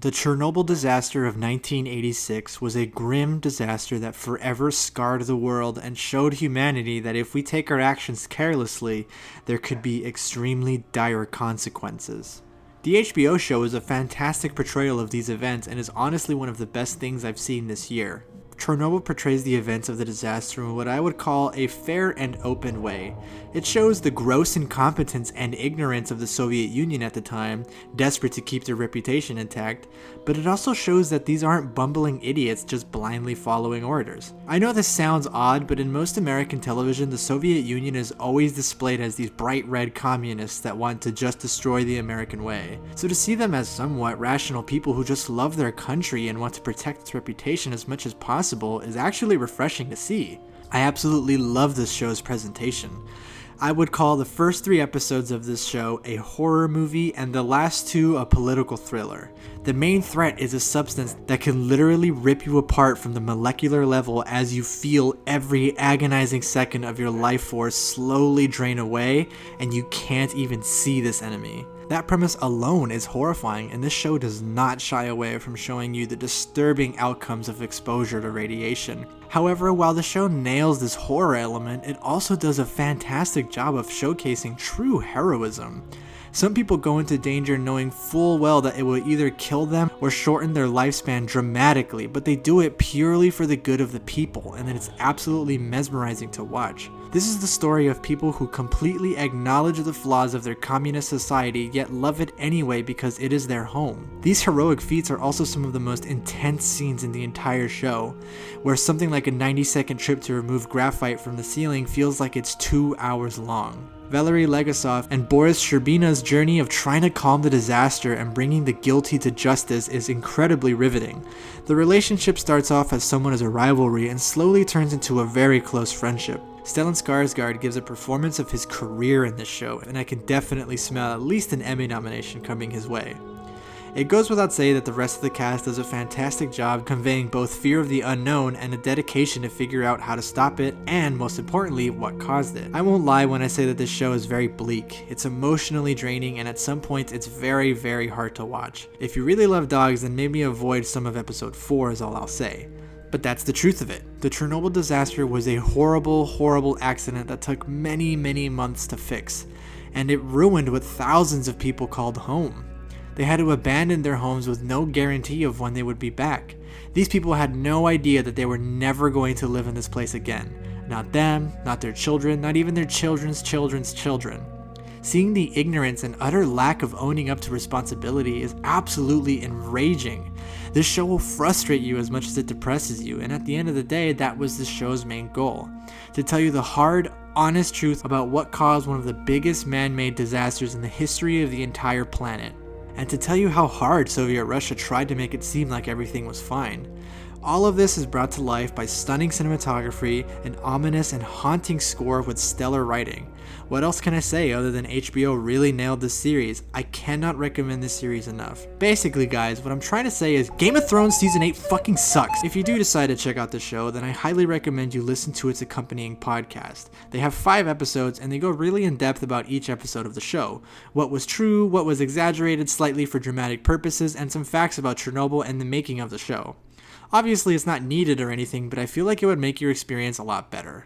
The Chernobyl disaster of 1986 was a grim disaster that forever scarred the world and showed humanity that if we take our actions carelessly, there could be extremely dire consequences. The HBO show is a fantastic portrayal of these events and is honestly one of the best things I've seen this year. Chernobyl portrays the events of the disaster in what I would call a fair and open way. It shows the gross incompetence and ignorance of the Soviet Union at the time, desperate to keep their reputation intact, but it also shows that these aren't bumbling idiots just blindly following orders. I know this sounds odd, but in most American television, the Soviet Union is always displayed as these bright red communists that want to just destroy the American way. So to see them as somewhat rational people who just love their country and want to protect its reputation as much as possible is actually refreshing to see. I absolutely love this show's presentation. I would call the first 3 episodes of this show a horror movie and the last 2 a political thriller. The main threat is a substance that can literally rip you apart from the molecular level as you feel every agonizing second of your life force slowly drain away and you can't even see this enemy. That premise alone is horrifying, and this show does not shy away from showing you the disturbing outcomes of exposure to radiation. However, while the show nails this horror element, it also does a fantastic job of showcasing true heroism. Some people go into danger knowing full well that it will either kill them or shorten their lifespan dramatically, but they do it purely for the good of the people, and it's absolutely mesmerizing to watch. This is the story of people who completely acknowledge the flaws of their communist society yet love it anyway because it is their home. These heroic feats are also some of the most intense scenes in the entire show, where something like a 90-second trip to remove graphite from the ceiling feels like it's 2 hours long. Valery Legasov and Boris Sherbina's journey of trying to calm the disaster and bringing the guilty to justice is incredibly riveting. The relationship starts off as somewhat as a rivalry and slowly turns into a very close friendship. Stellan Skarsgård gives a performance of his career in this show, and I can definitely smell at least an Emmy nomination coming his way. It goes without saying that the rest of the cast does a fantastic job conveying both fear of the unknown and a dedication to figure out how to stop it, and most importantly, what caused it. I won't lie when I say that this show is very bleak. It's emotionally draining, and at some points it's very, very hard to watch. If you really love dogs, then maybe avoid some of episode 4 is all I'll say. But that's the truth of it. The Chernobyl disaster was a horrible, horrible accident that took many, many months to fix, and it ruined what thousands of people called home. They had to abandon their homes with no guarantee of when they would be back. These people had no idea that they were never going to live in this place again. Not them, not their children, not even their children's children's children. Seeing the ignorance and utter lack of owning up to responsibility is absolutely enraging. This show will frustrate you as much as it depresses you, and at the end of the day, that was the show's main goal. To tell you the hard, honest truth about what caused one of the biggest man-made disasters in the history of the entire planet. And to tell you how hard Soviet Russia tried to make it seem like everything was fine. All of this is brought to life by stunning cinematography, an ominous and haunting score with stellar writing. What else can I say other than HBO really nailed this series? I cannot recommend this series enough. Basically guys, what I'm trying to say is Game of Thrones Season 8 fucking sucks. If you do decide to check out the show, then I highly recommend you listen to its accompanying podcast. They have 5 episodes and they go really in depth about each episode of the show. What was true, what was exaggerated slightly for dramatic purposes, and some facts about Chernobyl and the making of the show. Obviously it's not needed or anything, but I feel like it would make your experience a lot better.